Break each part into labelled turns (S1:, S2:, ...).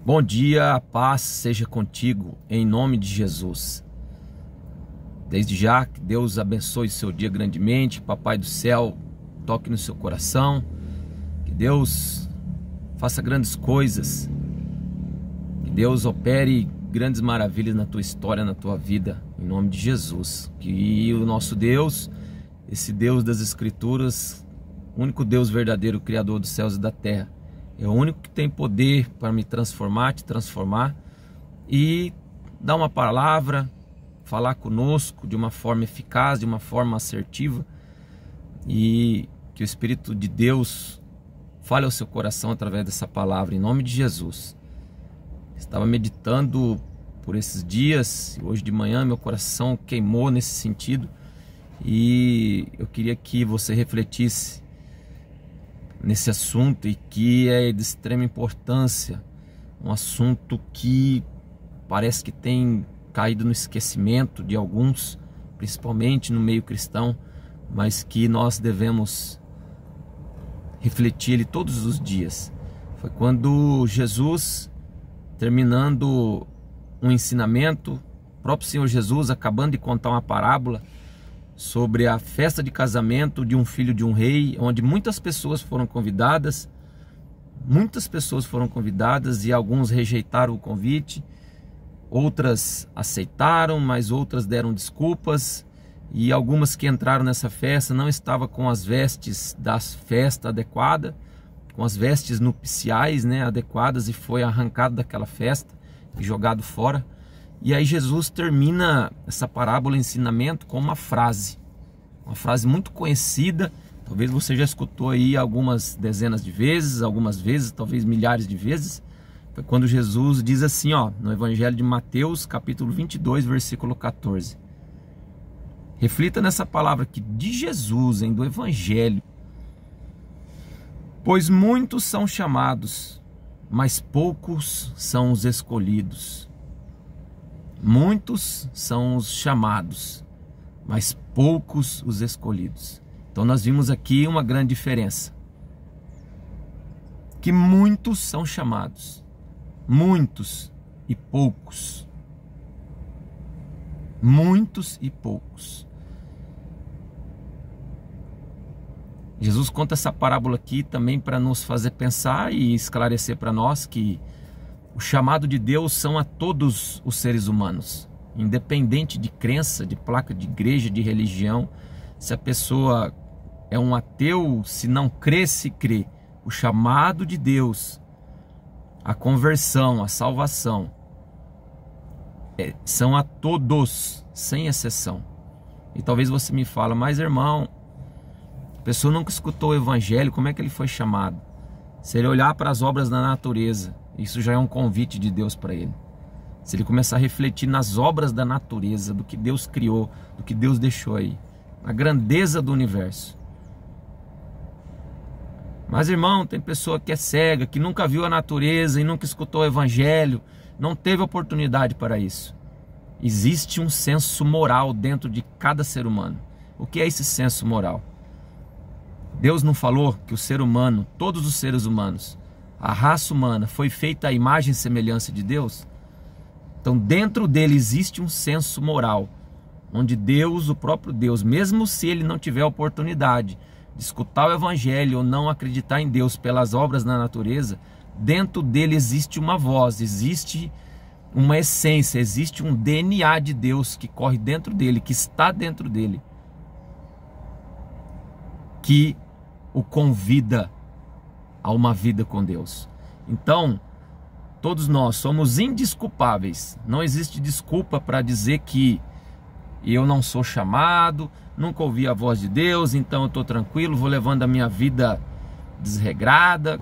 S1: Bom dia, a paz seja contigo, em nome de Jesus. Desde já, que Deus abençoe seu dia grandemente, Papai do céu toque no seu coração, que Deus faça grandes coisas, que Deus opere grandes maravilhas na tua história, na tua vida, em nome de Jesus. Que o nosso Deus, esse Deus das Escrituras, o único Deus verdadeiro, Criador dos céus e da terra, é o único que tem poder para me transformar, te transformar e dar uma palavra, falar conosco de uma forma eficaz, de uma forma assertiva, e que o Espírito de Deus fale ao seu coração através dessa palavra, em nome de Jesus. Estava meditando por esses dias, hoje de manhã meu coração queimou nesse sentido, e eu queria que você refletisse nesse assunto, e que é de extrema importância, um assunto que parece que tem caído no esquecimento de alguns, principalmente no meio cristão, mas que nós devemos refletir ele todos os dias. Foi quando Jesus, terminando um ensinamento, o próprio Senhor Jesus acabando de contar uma parábola sobre a festa de casamento de um filho de um rei, onde muitas pessoas foram convidadas e alguns rejeitaram o convite, outras aceitaram, mas outras deram desculpas, e algumas que entraram nessa festa não estavam com as vestes da festa adequada, com as vestes nupciais, adequadas, e foi arrancado daquela festa e jogado fora. E aí Jesus termina essa parábola, ensinamento, com uma frase muito conhecida. Talvez você já escutou aí algumas dezenas de vezes, algumas vezes, talvez milhares de vezes. Foi quando Jesus diz assim, no Evangelho de Mateus, capítulo 22, versículo 14. Reflita nessa palavra aqui de Jesus, do Evangelho. Pois muitos são chamados, mas poucos são os escolhidos. Muitos são os chamados, mas poucos os escolhidos. Então nós vimos aqui uma grande diferença. Que muitos são chamados, muitos e poucos. Muitos e poucos. Jesus conta essa parábola aqui também para nos fazer pensar e esclarecer para nós que o chamado de Deus são a todos os seres humanos, independente de crença, de placa de igreja, de religião. Se a pessoa é um ateu, se não crê, se crê. O chamado de Deus, a conversão, a salvação, são a todos, sem exceção. E talvez você me fale, mas irmão, a pessoa nunca escutou o Evangelho, como é que ele foi chamado? Se ele olhar para as obras da natureza, isso já é um convite de Deus para ele. Se ele começar a refletir nas obras da natureza, do que Deus criou, do que Deus deixou aí, a grandeza do universo. Mas irmão, tem pessoa que é cega, que nunca viu a natureza e nunca escutou o Evangelho, não teve oportunidade para isso. Existe um senso moral dentro de cada ser humano. O que é esse senso moral? Deus não falou que o ser humano, todos os seres humanos, a raça humana foi feita à imagem e semelhança de Deus? Então dentro dele existe um senso moral, onde Deus, o próprio Deus, mesmo se ele não tiver a oportunidade de escutar o Evangelho ou não acreditar em Deus pelas obras da natureza, dentro dele existe uma voz, existe uma essência, existe um DNA de Deus que corre dentro dele, que está dentro dele, que o convida a uma vida com Deus. Então, todos nós somos indesculpáveis. Não existe desculpa para dizer que eu não sou chamado, nunca ouvi a voz de Deus, então eu estou tranquilo, vou levando a minha vida desregrada,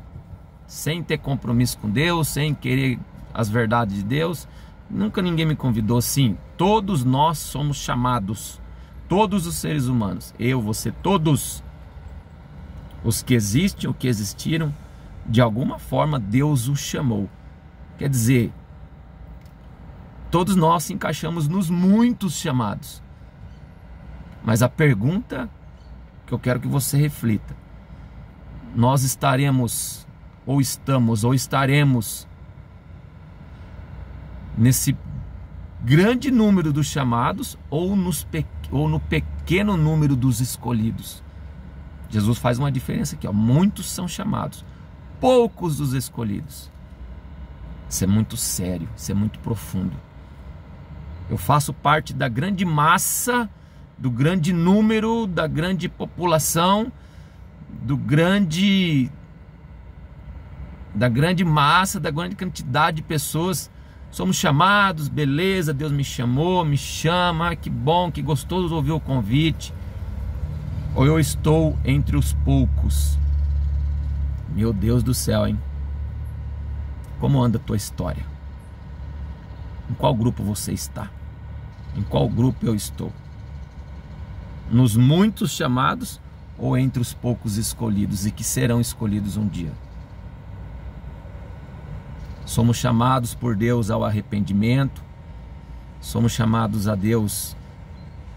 S1: sem ter compromisso com Deus, sem querer as verdades de Deus. Nunca ninguém me convidou. Sim, todos nós somos chamados, todos os seres humanos, eu, você, todos os que existem ou que existiram, de alguma forma Deus os chamou. Quer dizer, todos nós se encaixamos nos muitos chamados. Mas a pergunta que eu quero que você reflita: nós estaremos ou estamos ou estaremos nesse grande número dos chamados ou no pequeno número dos escolhidos. Jesus faz uma diferença aqui, ó. Muitos são chamados, poucos dos escolhidos. Isso é muito sério, isso é muito profundo. Eu faço parte da grande massa, do grande número, da grande população, da grande massa, da grande quantidade de pessoas. Somos chamados, beleza, Deus me chamou, me chama, que bom, que gostoso ouvir o convite. Ou eu estou entre os poucos? Meu Deus do céu, hein? Como anda a tua história? Em qual grupo você está? Em qual grupo eu estou? Nos muitos chamados ou entre os poucos escolhidos e que serão escolhidos um dia? Somos chamados por Deus ao arrependimento, somos chamados a Deus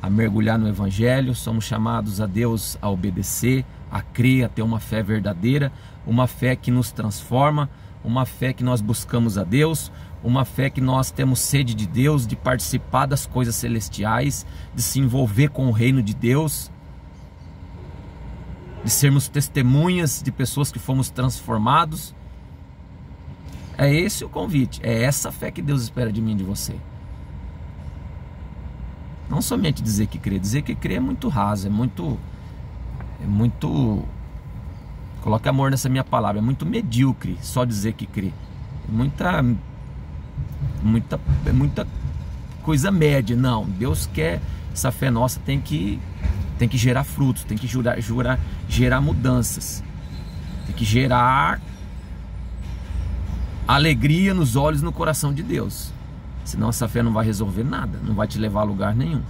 S1: a mergulhar no Evangelho, somos chamados a Deus a obedecer, a crer, a ter uma fé verdadeira, uma fé que nos transforma, uma fé que nós buscamos a Deus, uma fé que nós temos sede de Deus, de participar das coisas celestiais, de se envolver com o reino de Deus, de sermos testemunhas de pessoas que fomos transformados. É esse o convite, é essa fé que Deus espera de mim e de você. Não somente dizer que crê é muito raso, é muito, coloque amor nessa minha palavra, é muito medíocre só dizer que crê. É muita coisa média. Não, Deus quer, essa fé nossa tem que gerar frutos, tem que gerar mudanças, tem que gerar alegria nos olhos e no coração de Deus. Senão essa fé não vai resolver nada, não vai te levar a lugar nenhum.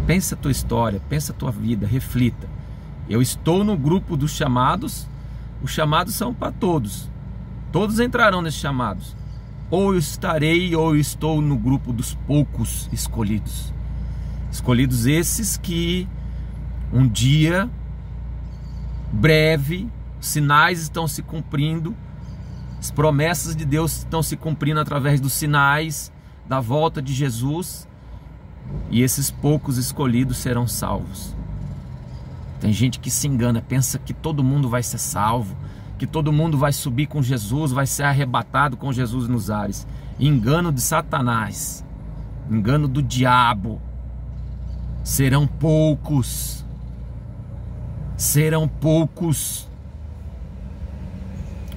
S1: Pensa a tua história, pensa a tua vida, reflita. Eu estou no grupo dos chamados. Os chamados são para todos. Todos entrarão nesses chamados. Ou eu estarei, ou eu estou no grupo dos poucos escolhidos. Escolhidos esses que um dia, breve, sinais estão se cumprindo, as promessas de Deus estão se cumprindo através dos sinais da volta de Jesus, e esses poucos escolhidos serão salvos. Tem gente que se engana, pensa que todo mundo vai ser salvo, que todo mundo vai subir com Jesus, vai ser arrebatado com Jesus nos ares. Engano de Satanás, engano do diabo. Serão poucos, serão poucos.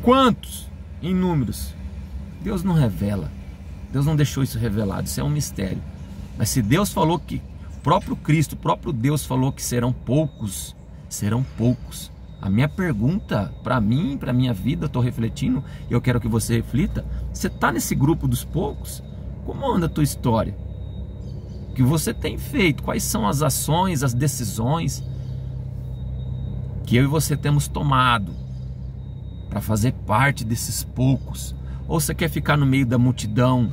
S1: Quantos? Em números. Deus não revela, Deus não deixou isso revelado, isso é um mistério. Mas se Deus falou que, o próprio Cristo, o próprio Deus falou que serão poucos, serão poucos. A minha pergunta para mim, para minha vida, eu estou refletindo, e eu quero que você reflita: você está nesse grupo dos poucos? Como anda a tua história? O que você tem feito? Quais são as ações, as decisões que eu e você temos tomado para fazer parte desses poucos? Ou você quer ficar no meio da multidão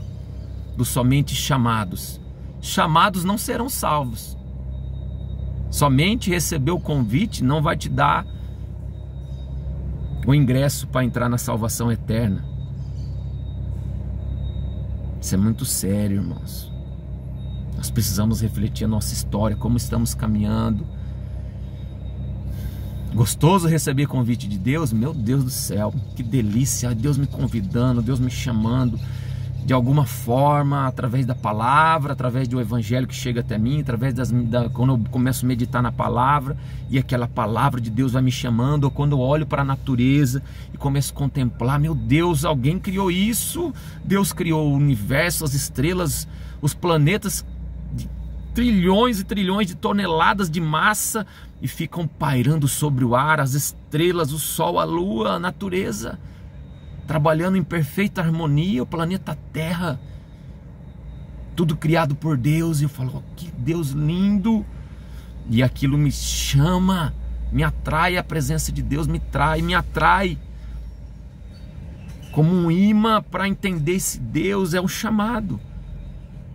S1: dos somente chamados? Chamados não serão salvos. Somente receber o convite não vai te dar o ingresso para entrar na salvação eterna. Isso é muito sério, irmãos. Nós precisamos refletir a nossa história, como estamos caminhando. Gostoso receber convite de Deus, meu Deus do céu, que delícia, Deus me convidando, Deus me chamando, de alguma forma, através da palavra, através do evangelho que chega até mim, através quando eu começo a meditar na palavra, e aquela palavra de Deus vai me chamando, ou quando eu olho para a natureza e começo a contemplar, meu Deus, alguém criou isso, Deus criou o universo, as estrelas, os planetas, de trilhões e trilhões de toneladas de massa, e ficam pairando sobre o ar, as estrelas, o sol, a lua, a natureza, trabalhando em perfeita harmonia, o planeta Terra, tudo criado por Deus. E eu falo, oh, que Deus lindo! E aquilo me chama, me atrai, a presença de Deus me atrai como um imã para entender esse Deus. É um chamado,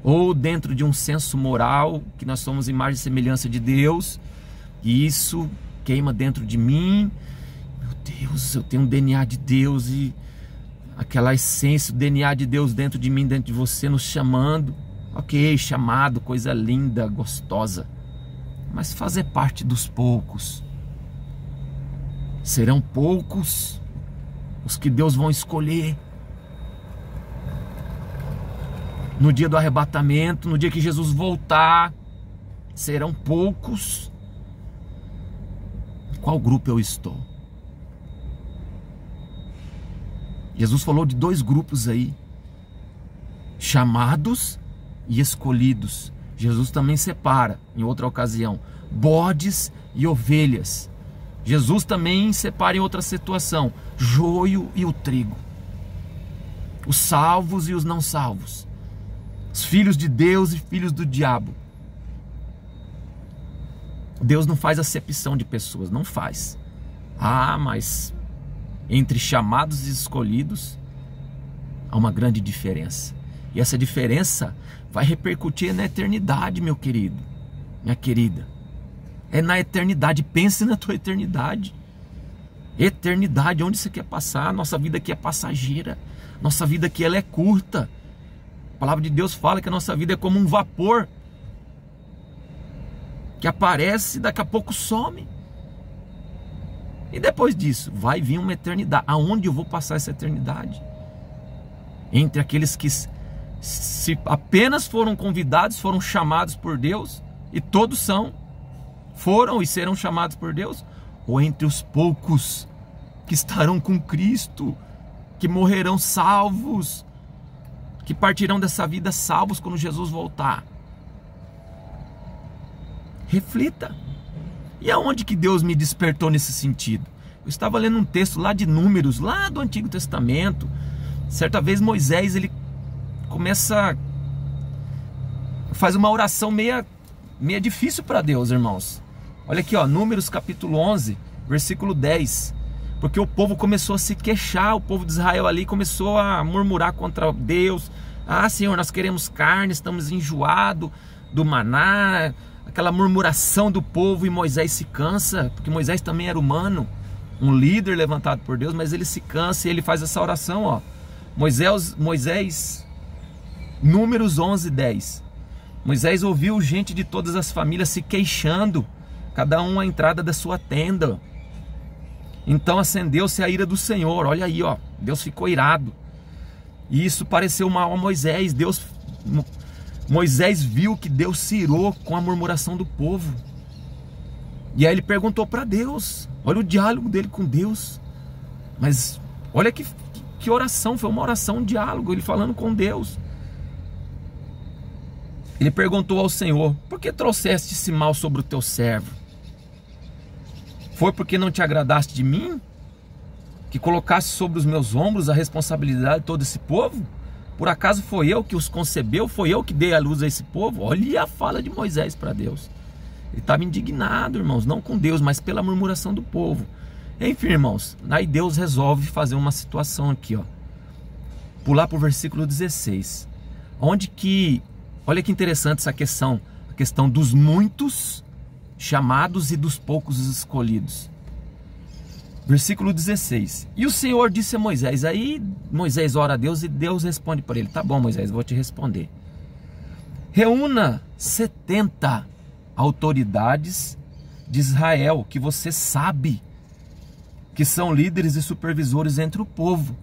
S1: ou dentro de um senso moral, que nós somos imagem e semelhança de Deus, e isso queima dentro de mim. Meu Deus, eu tenho um DNA de Deus, e aquela essência, o DNA de Deus dentro de mim, dentro de você, nos chamando. Ok, chamado, coisa linda, gostosa. Mas fazer parte dos poucos. Serão poucos os que Deus vão escolher. No dia do arrebatamento, no dia que Jesus voltar, serão poucos. Qual grupo eu estou? Jesus falou de 2 grupos aí: chamados e escolhidos. Jesus também separa, em outra ocasião, bodes e ovelhas. Jesus também separa em outra situação, joio e o trigo. Os salvos e os não salvos. Os filhos de Deus e filhos do diabo. Deus não faz acepção de pessoas, não faz. Mas entre chamados e escolhidos há uma grande diferença. E essa diferença vai repercutir na eternidade, meu querido, minha querida. É na eternidade. Pense na tua eternidade. Eternidade, onde você quer passar? Nossa vida aqui é passageira. Nossa vida aqui ela é curta. A palavra de Deus fala que a nossa vida é como um vapor que aparece e daqui a pouco some. E depois disso vai vir uma eternidade. Aonde eu vou passar essa eternidade? Entre aqueles que se apenas foram convidados, foram chamados por Deus, e todos foram e serão chamados por Deus, ou entre os poucos que estarão com Cristo, que morrerão salvos, que partirão dessa vida salvos quando Jesus voltar. Reflita. E aonde que Deus me despertou nesse sentido? Eu estava lendo um texto lá de Números, lá do Antigo Testamento. Certa vez Moisés, ele faz uma oração meia difícil para Deus, irmãos. Olha aqui, Números capítulo 11, versículo 10. Porque o povo começou a se queixar, o povo de Israel ali começou a murmurar contra Deus. Senhor, nós queremos carne, estamos enjoados do maná. Aquela murmuração do povo, e Moisés se cansa, porque Moisés também era humano, um líder levantado por Deus, mas ele se cansa e ele faz essa oração, Moisés, Números 11, 10. Moisés ouviu gente de todas as famílias se queixando, cada um à entrada da sua tenda. Então acendeu-se a ira do Senhor. Olha aí, Deus ficou irado. E isso pareceu mal a Moisés. Moisés viu que Deus se irou com a murmuração do povo. E aí ele perguntou para Deus. Olha o diálogo dele com Deus. Mas olha que oração, foi uma oração, um diálogo, ele falando com Deus. Ele perguntou ao Senhor: por que trouxeste esse mal sobre o teu servo? Foi porque não te agradaste de mim? Que colocaste sobre os meus ombros a responsabilidade de todo esse povo? Por acaso foi eu que os concebeu? Foi eu que dei a luz a esse povo? Olha a fala de Moisés para Deus. Ele estava indignado, irmãos, não com Deus, mas pela murmuração do povo. Enfim, irmãos, aí Deus resolve fazer uma situação aqui, pular para o versículo 16. Onde que, olha que interessante essa questão, a questão dos muitos chamados e dos poucos escolhidos. Versículo 16. E o Senhor disse a Moisés. Aí Moisés ora a Deus e Deus responde para ele: tá bom, Moisés, vou te responder. Reúna 70 autoridades de Israel, que você sabe que são líderes e supervisores entre o povo.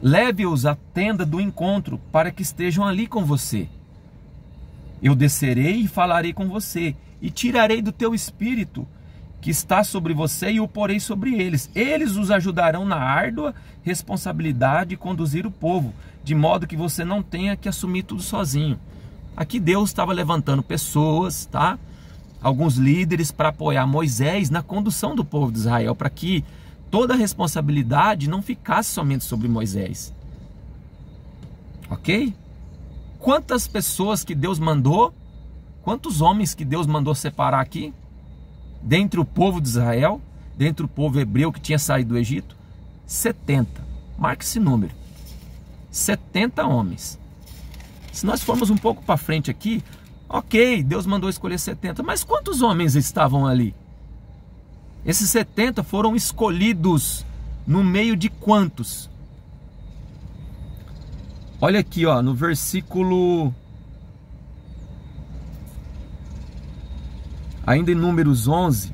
S1: Leve-os à tenda do encontro para que estejam ali com você. Eu descerei e falarei com você, e tirarei do teu espírito que está sobre você e o porei sobre eles. Eles os ajudarão na árdua responsabilidade de conduzir o povo, de modo que você não tenha que assumir tudo sozinho. Aqui Deus estava levantando pessoas, tá? Alguns líderes para apoiar Moisés na condução do povo de Israel, para que toda a responsabilidade não ficasse somente sobre Moisés. Ok? Quantas pessoas que Deus mandou, quantos homens que Deus mandou separar aqui? Dentre o povo de Israel, dentre o povo hebreu que tinha saído do Egito? 70. Marque esse número. 70 homens. Se nós formos um pouco para frente aqui, ok, Deus mandou escolher 70, mas quantos homens estavam ali? Esses 70 foram escolhidos no meio de quantos? Olha aqui, ó, no versículo, ainda em Números 11,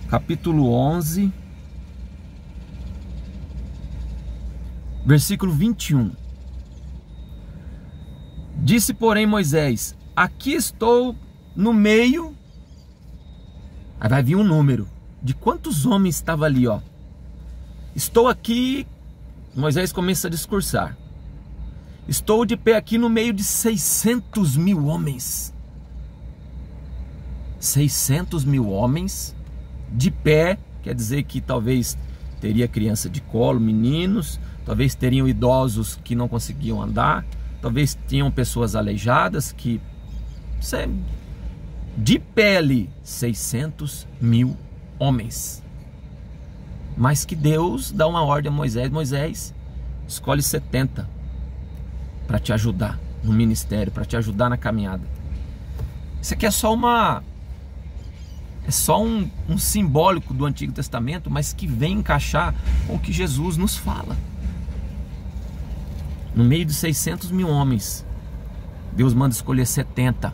S1: capítulo 11, versículo 21. Disse, porém, Moisés: aqui estou no meio. Aí vai vir um número de quantos homens estavam ali, ó. Estou aqui. Moisés começa a discursar. Estou de pé aqui no meio de 600 mil homens. 600 mil homens de pé, quer dizer que talvez teria criança de colo, meninos, talvez teriam idosos que não conseguiam andar, talvez tinham pessoas aleijadas que... de pé ali, 600 mil homens. Mas que Deus dá uma ordem a Moisés: Moisés, escolhe 70 para te ajudar no ministério, para te ajudar na caminhada. Isso aqui é só um simbólico do Antigo Testamento, mas que vem encaixar com o que Jesus nos fala. No meio de 600 mil homens, Deus manda escolher 70.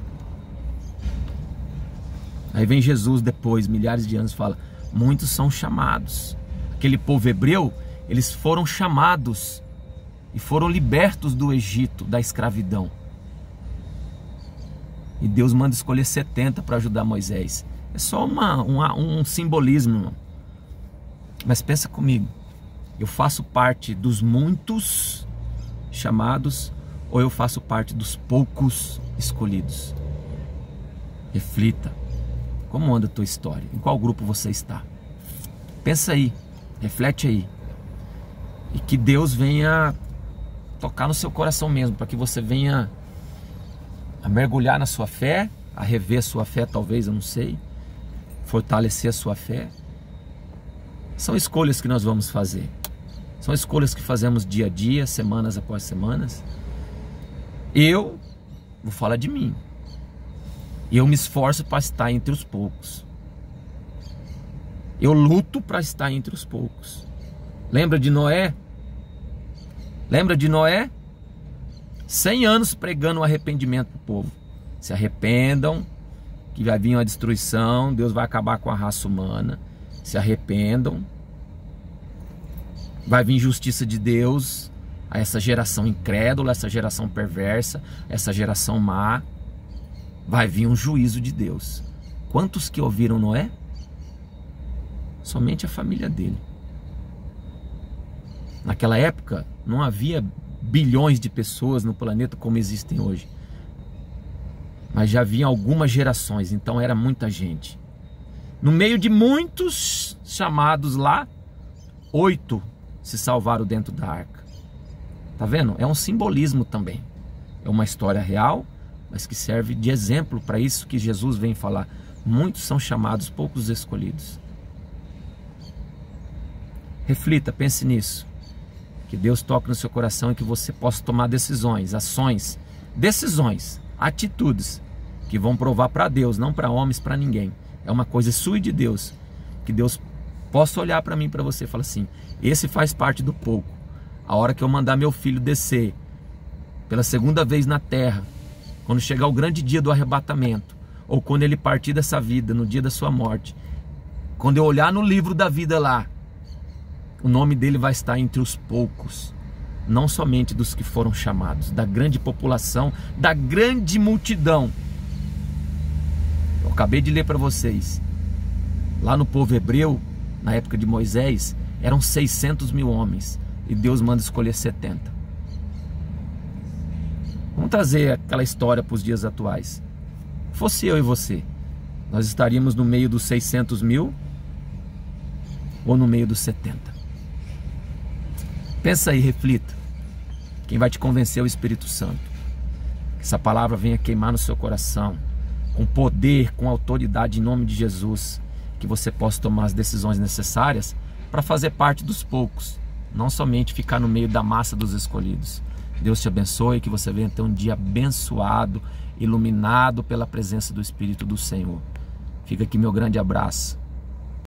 S1: Aí vem Jesus depois, milhares de anos, fala: muitos são chamados. Aquele povo hebreu, eles foram chamados e foram libertos do Egito, da escravidão. E Deus manda escolher 70 para ajudar Moisés. É só um simbolismo, irmão. Mas pensa comigo, eu faço parte dos muitos chamados ou eu faço parte dos poucos escolhidos? Reflita. Como anda a tua história? Em qual grupo você está? Pensa aí, reflete aí. E que Deus venha tocar no seu coração mesmo, para que você venha a mergulhar na sua fé, a rever a sua fé, talvez, eu não sei, fortalecer a sua fé. São escolhas que nós vamos fazer. São escolhas que fazemos dia a dia, semanas após semanas. Eu vou falar de mim. Eu me esforço para estar entre os poucos. Eu luto para estar entre os poucos. Lembra de Noé? Lembra de Noé? 100 anos pregando o arrependimento para o povo. Se arrependam, que vai vir uma destruição, Deus vai acabar com a raça humana. Se arrependam. Vai vir justiça de Deus a essa geração incrédula, essa geração perversa, essa geração má. Vai vir um juízo de Deus. Quantos que ouviram Noé? Somente a família dele. Naquela época não havia bilhões de pessoas no planeta como existem hoje. Mas já havia algumas gerações, então era muita gente. No meio de muitos chamados lá, 8 se salvaram dentro da arca. Tá vendo? É um simbolismo também. É uma história real, mas que serve de exemplo para isso que Jesus vem falar. Muitos são chamados, poucos escolhidos. Reflita, pense nisso. Que Deus toque no seu coração e que você possa tomar decisões, ações, decisões, atitudes que vão provar para Deus, não para homens, para ninguém. É uma coisa sua e de Deus. Que Deus possa olhar para mim, para você e falar assim: esse faz parte do pouco. A hora que eu mandar meu filho descer pela segunda vez na terra, quando chegar o grande dia do arrebatamento, ou quando ele partir dessa vida, no dia da sua morte, quando eu olhar no livro da vida lá, o nome dele vai estar entre os poucos, não somente dos que foram chamados, da grande população, da grande multidão. Eu acabei de ler para vocês, lá no povo hebreu, na época de Moisés, eram 600 mil homens, e Deus manda escolher 70. Vamos trazer aquela história para os dias atuais. Fosse eu e você, nós estaríamos no meio dos 600 mil ou no meio dos 70? Pensa aí, reflita. Quem vai te convencer é o Espírito Santo. Que essa palavra venha queimar no seu coração, com poder, com autoridade, em nome de Jesus. Que você possa tomar as decisões necessárias para fazer parte dos poucos, não somente ficar no meio da massa dos escolhidos. Deus te abençoe, que você venha ter um dia abençoado, iluminado pela presença do Espírito do Senhor. Fica aqui meu grande abraço.